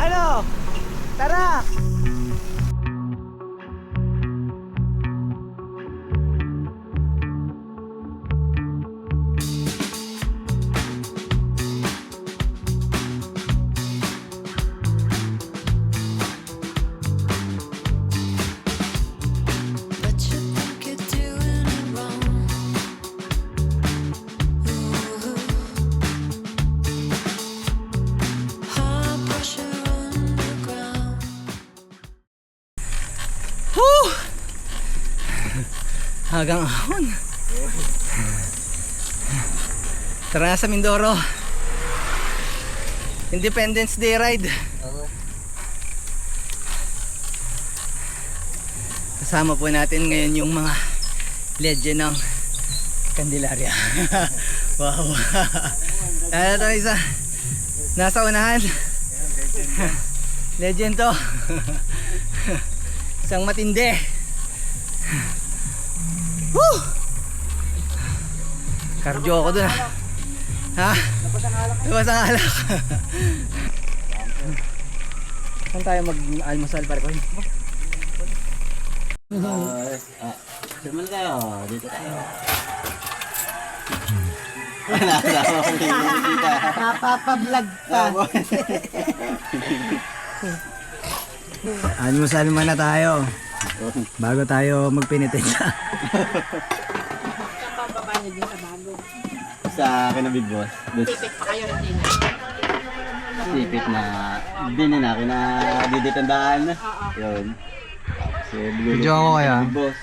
Ano? Tara! But you think you're doing it wrong. Ooh. High pressure on the ground. Woo! Hanggang ahon. Tara na sa Mindoro. Independence Day ride. Kasama po natin ngayon yung mga legend ng Candelaria. Wow. Ito isa. Nasa unahan. Legend to. Isang matindi. Woo! Cardio ako dun ah. Ha? Labas ang alak. Saan tayo mag-almusal pare ko? Sumal kayo, dito tayo. Napapablog pa. Almusal muna tayo bago tayo magpinitensya. Sa akin na big boss. Tipid pa kayo rin din. Sipit na hindi na kinadiditandaan na. Yun. So, Video ako kaya? Big boss.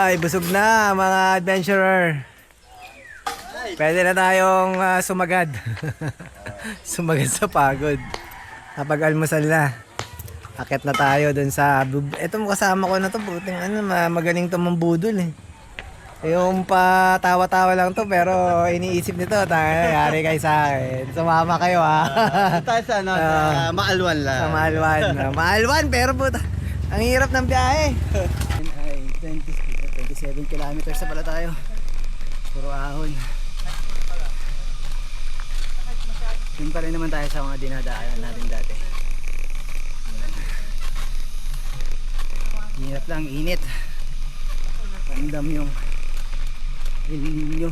Ay, busog na mga adventurer. Pwede na tayong sumagad. Sumagad sa pagod. Kapag almusal na. Akit na tayo dun sa... Ito kasama ko na to. Buting magaling to mambudol eh. Yung patawa-tawa lang to pero iniisip nito. Yari kayo sa akin. Sumama kayo ha. Tayo sa ano, sa Maalwan lang. Sa Maalwan. Maalwan pero puta. Ang hirap ng biyahe. Ay, 27 kilometers na pala tayo. Puro ahon. Yun pa rin naman tayo sa mga dinadaanan natin dati. Hirap lang, init. Pandam yung El Nino.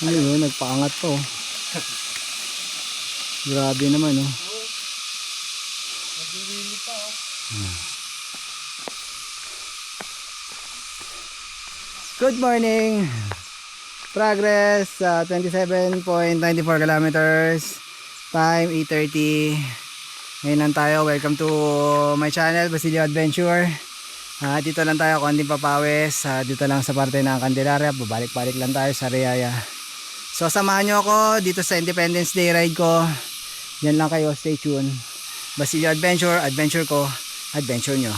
Ayun, nagpaangat to. Grabe naman, oh. Good morning. Progress 27.94 kilometers. Time 8:30. Ngayon lang tayo. Welcome to my channel, Basilio Adventure. Dito lang tayo, konting papawis. Dito lang sa parte ng Candelaria. Babalik-balik lang tayo sa Riaya. So samahan nyo ako dito sa Independence Day ride ko. Yan lang kayo, stay tuned. Basilio Adventure, adventure ko, adventure nyo.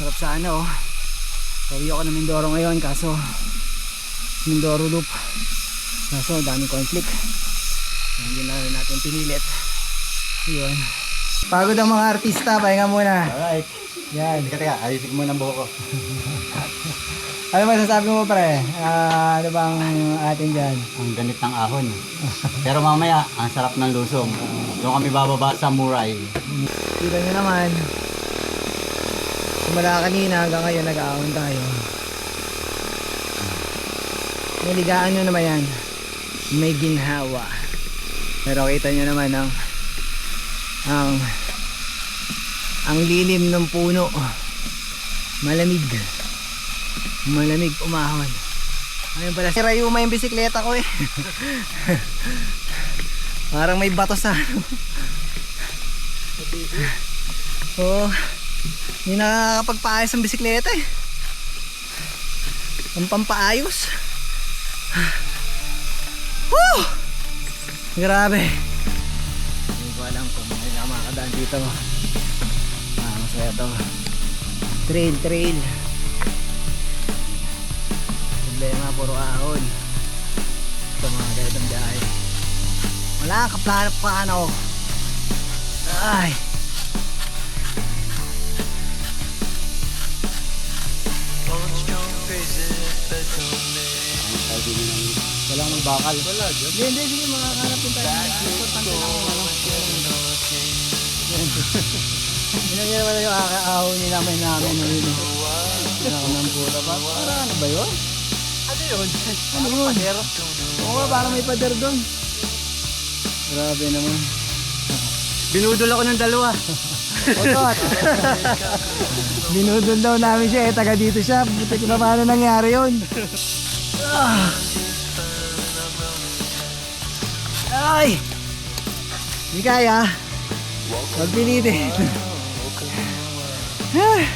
Sarap sana oh. Pauwi ako ng Mindoro ngayon kaso Mindoro loop. Kaso daming conflict. Hindi na rin natin pinilit. Yun. Pagod ang mga artista, pahinga muna. Alright. Yan. Teka, ayusin mo ng buhok ko. Ano masasabi mo pre? Ano bang atin dyan? Ang ganit ng ahon. Pero mamaya, ang sarap ng lusong. Doon kami bababa sa Muray. Kita nyo naman. Simula kanina hanggang ngayon nag-aawon tayo. Niligaan nyo naman yan. May ginhawa. Pero kita nyo naman ang lilim ng puno. Malamig. Malamig umahon. Ayun pala, sira yung may bisikleta ko eh. Parang may bato sa ano. Oo. Hindi nakakapagpaayos ang bisikleta eh. Ang pampaayos. Woo! Grabe. Hindi ko alam kung may makakadaan dito. Masaya to. Trail. Problema, puro ahon. Ito mga ganitong biyahe. Wala kang kaplano. Ay. Strong faces, but don't Walang magbakal. Wala dyan. Hindi, sige, makakahanap din tayo. Importante lang yung ano. Hinagyan naman yung ahon nila may namin. Ako ng pula ba? Para ano ba yun? Ano yun? Ano yun? Oo nga, parang may pader doon. Grabe naman. Binudol ako ng dalawa. Otot. Binudol daw namin siya taga dito siya. Buti ko na paano nangyari yun. Ah. Ay! Hindi kaya. Huwag pilitin. Ah.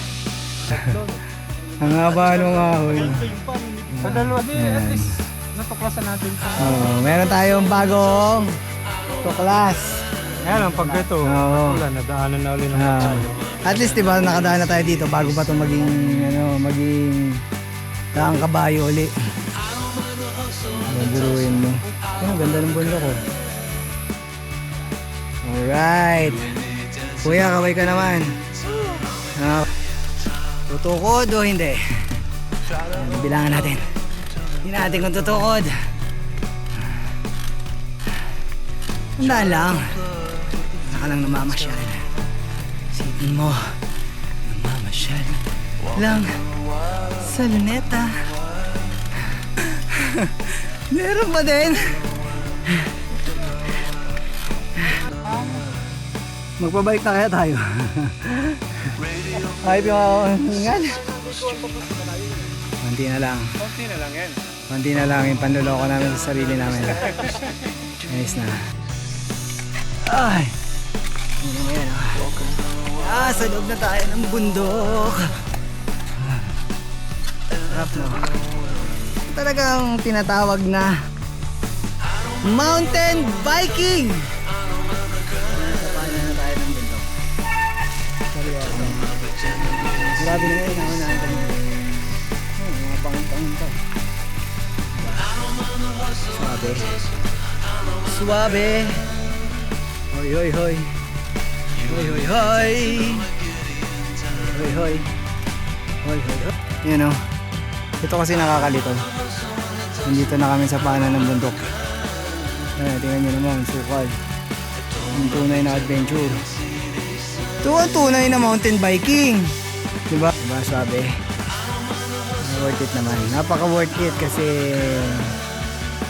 Ang haba nung ahon. Sa dalawa din, at least natuklasan natin sa... Meron tayong bagong tuklas. Yan ang pagkato. Oo. Wala, nadaanan na ulit ng At least diba nakadaan na tayo dito bago pa ito maging daang kabayo uli. Ganduruin mo. Ang ganda ng bundok ko. Alright. Kuya, kaway ka naman. Tutukod o hindi? Bilangan natin. Hindi natin kung tutukod. Tandaan lang. Naka lang namamasyal. Isipin mo, namamasyal lang sa luneta. Meron pa din. Magpabalik na kaya tayo. Ay, pingahingan. Konti na lang. Konti na lang yan. Konti na lang yung panluloko namin sa sarili namin. Nice na. Ay! Ano na yan? Sa loob na tayo ng bundok. Sarap no? Talagang tinatawag na mountain biking! Nasapanan na tayo ng bundok. Seryoso. Grabe na yun. Ako natin. Mga pangitangin to. Suabe. Suabe. Hoy, hoy, hoy. Hoy, hoy, hoy. Hoy, hoy. Hoy, hoy, hoy. Yan o. Ito kasi nakakalito. Nandito na kami sa paanan ng bundok. Ayan, tingnan nyo naman. Sukal. Ang tunay na adventure. Ito ang tunay na mountain biking. Diba? Diba sabi? Worth it naman. Napaka worth it kasi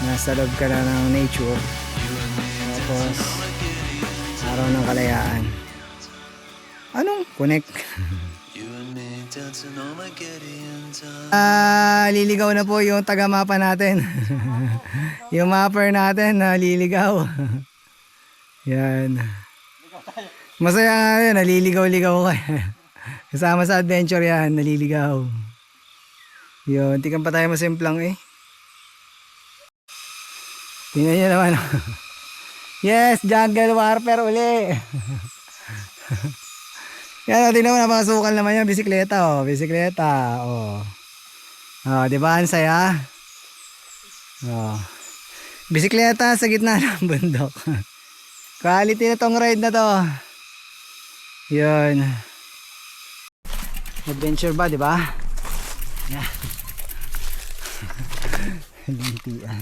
nasa loob ka na ng nature. Tapos araw ng kalayaan. Anong connect? Liligaw na po yung taga-mapa natin. Yung mapper natin liligaw. Yan. Masaya nga yun, naliligaw-ligaw ko. Kasama sa adventure yan, naliligaw. Yun, tikan pa tayo masimplang eh. Tingnan nyo naman. Yes, jungle warfare uli. Yan, tingnan mo, napakasukal naman yung bisikleta, oh. Bisikleta, oh. Oh, di ba? Ang saya. Oh. Bisikleta sa gitna ng bundok. Quality na tong ride na to. Yun. Adventure ba, di ba? Yeah. Lintian.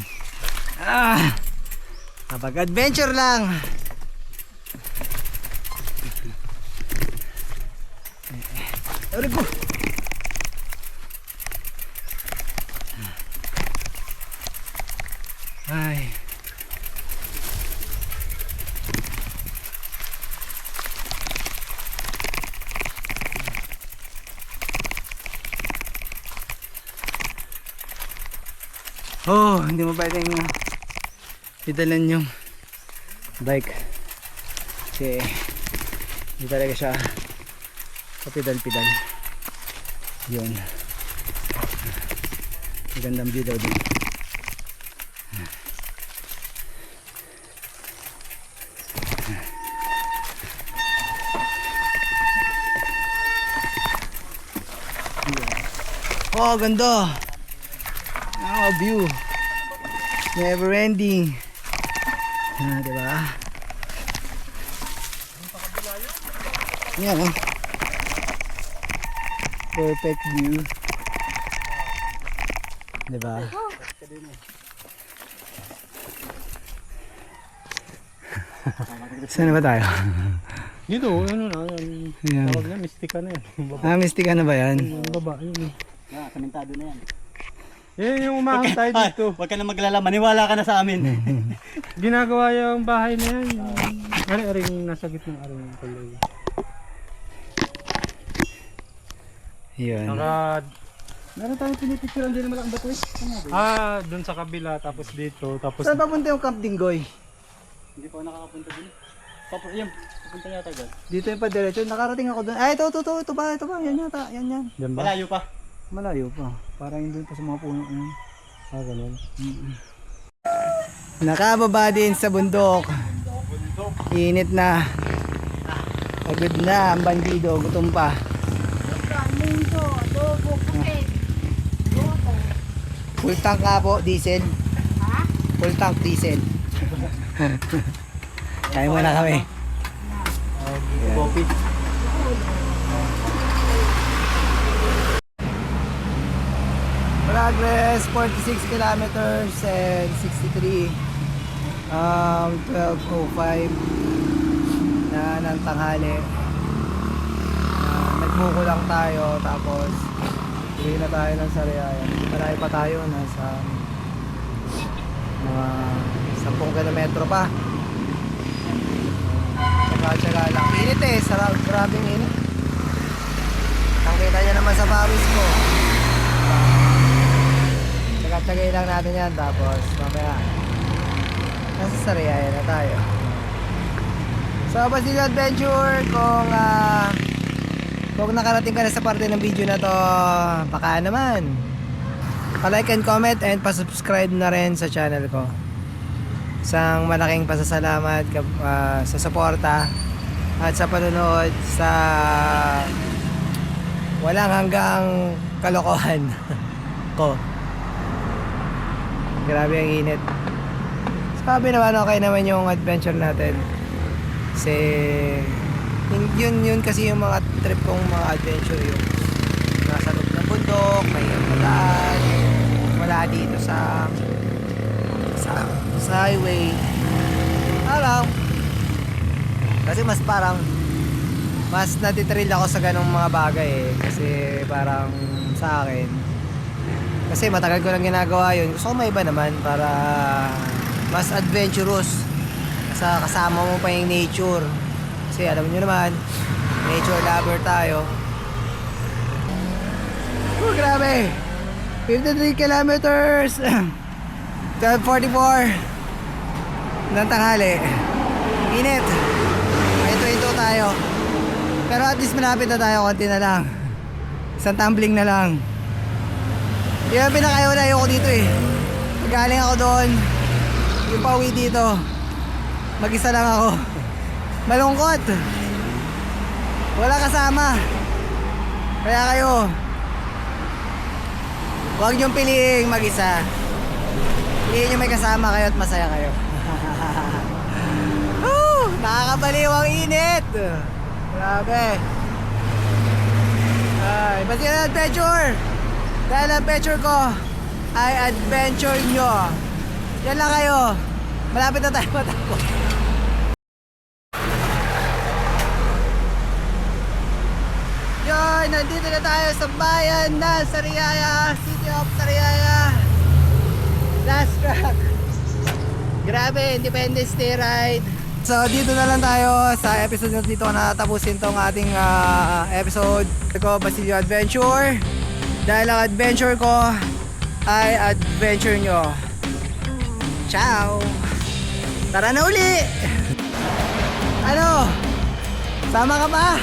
Kapag adventure lang. Aray ko. Ay. Oh, hindi mo pwedeng idalan yung bike kasi hindi talaga siya kapidal-pidal. Yun, magandang view daw din. Oh, ganda. View never ending. Diba? Yan, perfect view. Di ba? Saan na ba tayo? Dito, ano na, yan. Ayan. Tawag na, mistika na yan. Yung baba, Ah, mistika na ba yan? yung baba, yun. Ah, kamentado na yan. Yan yung umahang tayo dito. Huwag ka na maglala, maniwala ka na sa amin. Ginagawa yung bahay na yan. Ari-aring nasa gitna aring tuloy. Yun. Meron tayong pinipicturean din naman ang bato eh. Dun sa kabila, tapos dito, tapos Saan papunta yung Camp Dinggoy? Hindi pa ako nakakapunta din. Yan, papunta yata dyan. Dito yung padiretso. Nakarating ako doon. Ay, ito ba? Yan yata. Yan. Yan ba? Malayo pa. Malayo pa. Parang yung doon pa sa mga puno. Yun. Ganun. Nakababa din sa bundok. Init na. Pagod na ang bandido. Gutom pa. Full tank nga po, diesel. Full tank diesel. Kaya muna kami. Coffee. Progress 46 kilometers and 63 12:05 na ng tanghali. Nagmuko lang tayo tapos uwi na tayo ng Sariaya. Malayo pa tayo, nasa mga 10 kilometro pa. Tsaka lang. Init eh, sarap, grabing init. Ang kita nyo naman sa pawis ko. Tsagay lang natin yan, tapos mamaya nasa Sariaya na tayo. So Basilio Adventure, kung nakarating ka na sa parte ng video na to, baka naman pa-like and comment and pa-subscribe na rin sa channel ko. Isang malaking pasasalamat sa suporta at sa panonood sa walang hanggang kalokohan ko. Grabe ang init. Sabi naman okay naman yung adventure natin. Kasi yun kasi yung mga trip kong mga adventure yung nasa loob ng bundok, may madaan, wala dito sa highway. Alam. Kasi mas natitrill ako sa ganong mga bagay eh. Kasi parang sa akin, kasi matagal ko lang ginagawa yun. Gusto ko may iba naman para mas adventurous. Kasama mo pa yung nature. Kasi alam nyo naman, nature lover tayo. Oh, grabe! 53 kilometers! 12:44 ng tanghali. Init! May ito tayo. Pero at least malapit na tayo, konti na lang. Isang tumbling na lang. Yung pinakayo ko dito eh. Galing ako doon. Yung pauwi dito. Mag-isa lang ako. Malungkot. Wala kasama. Kaya kayo, huwag niyong piliing mag-isa. Piliin niyo may kasama kayo at masaya kayo. Nakakabaliw ang init. Grabe. Ay, basta yung adventure. Dahil adventure ko ay adventure nyo. Yan lang kayo. Malapit na tayo matapos. Yun, nandito na tayo sa bayan na Sariaya, City of Sariaya. Last track. Grabe, Independence Day ride. So dito na lang tayo sa episode na dito na tapusin tong ating episode ko, Basilio Adventure. Dahil ang adventure ko ay adventure nyo. Ciao! Tara na uli! Ano? Sama ka pa?